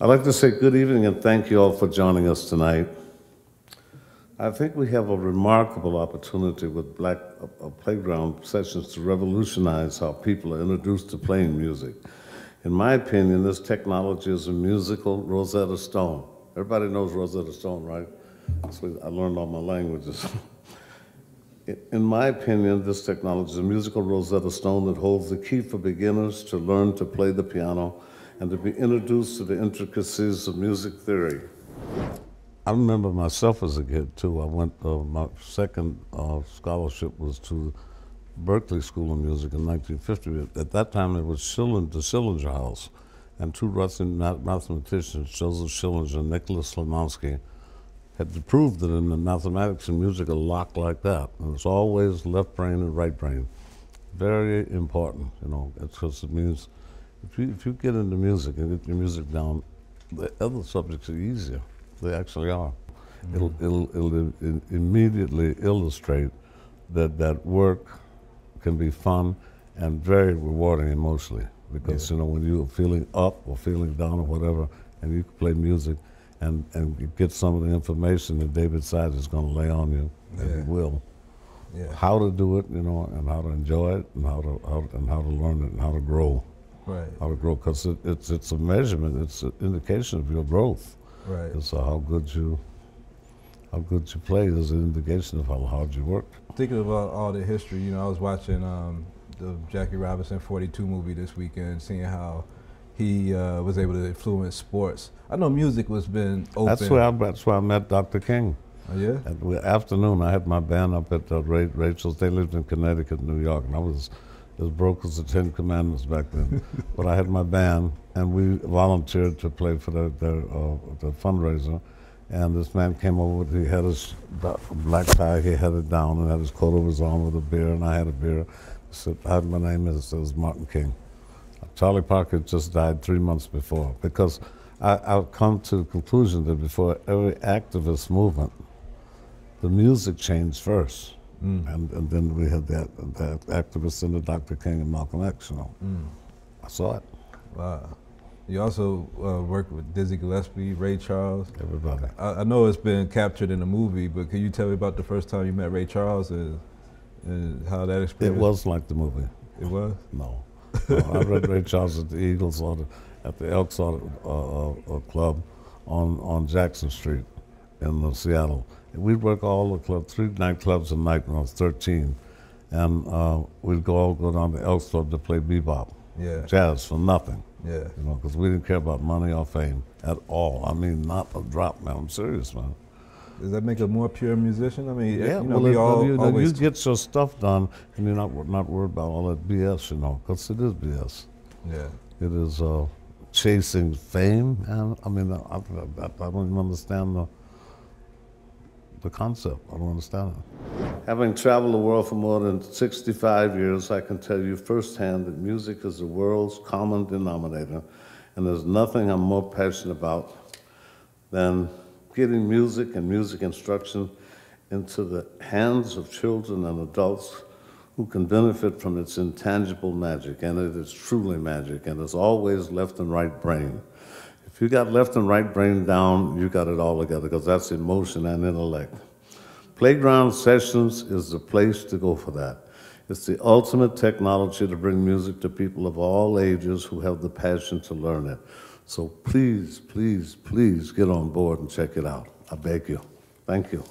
I'd like to say good evening and thank you all for joining us tonight. I think we have a remarkable opportunity with playground sessions to revolutionize how people are introduced to playing music. In my opinion, this technology is a musical Rosetta Stone. Everybody knows Rosetta Stone, right? So I learned all my languages. In my opinion, this technology is a musical Rosetta Stone that holds the key for beginners to learn to play the piano and to be introduced to the intricacies of music theory. I remember myself as a kid too. I went, my second scholarship was to Berklee School of Music in 1950. At that time, it was the Schillinger House, and two Russian mathematicians, Joseph Schillinger and Nicholas Slimonsky, had proved that in the mathematics and music a lock like that. And it's always left brain and right brain. Very important, you know, because it means if you get into music and get your music down, the other subjects are easier. They actually are. Mm-hmm. It'll immediately illustrate that work can be fun and very rewarding emotionally. Because you know, when you're feeling up or feeling down or whatever, and you can play music and you get some of the information that David Sides is going to lay on you, and he will. Yeah. How to do it, you know, and how to enjoy it, and how to learn it, and how to grow. Right. How to grow, because it's a measurement. It's an indication of your growth. Right. And so how good you play is an indication of how hard you work. Thinking about all the history, you know, I was watching the Jackie Robinson 42 movie this weekend, seeing how he was able to influence sports. I know music was been open. That's where I met Dr. King. Oh, yeah? At the afternoon, I had my band up at Rachel's. They lived in Connecticut, New York, and I was as broke as the Ten Commandments back then. But I had my band, and we volunteered to play for the fundraiser. And this man came over, he had his black tie, he had it down, and had his coat over his arm with a beer, and I had a beer. He said, my name is Martin King. Charlie Parker just died 3 months before, because I've come to the conclusion that before every activist movement, the music changed first. And then we had that activists in the Dr. King and Malcolm X, you know. I saw it. Wow. You also worked with Dizzy Gillespie, Ray Charles. Everybody. I know it's been captured in the movie, but can you tell me about the first time you met Ray Charles and how that experience? It was like the movie. It was? No. I read Ray Charles at the Eagles at the Elks Club on Jackson Street in Seattle. We'd work all the clubs, 3 nightclubs a night when I was 13. And we'd all go down to Elks Club to play bebop. Yeah. Jazz for nothing. Yeah. You know, because we didn't care about money or fame at all. I mean, not a drop, man. I'm serious, man. Does that make a more pure musician? I mean, yeah, you know, well, you get your stuff done, and you're not worried about all that BS, you know, because it is BS. Yeah. It is chasing fame, and I mean, I don't even understand the concept. I don't understand it. Having traveled the world for more than 65 years, I can tell you firsthand that music is the world's common denominator, and there's nothing I'm more passionate about than getting music and music instruction into the hands of children and adults who can benefit from its intangible magic, and it is truly magic, and it's always left and right brain. If you got left and right brain down, you got it all together, because that's emotion and intellect. Playground sessions is the place to go for that. It's the ultimate technology to bring music to people of all ages who have the passion to learn it. So please, please, please get on board and check it out. I beg you. Thank you.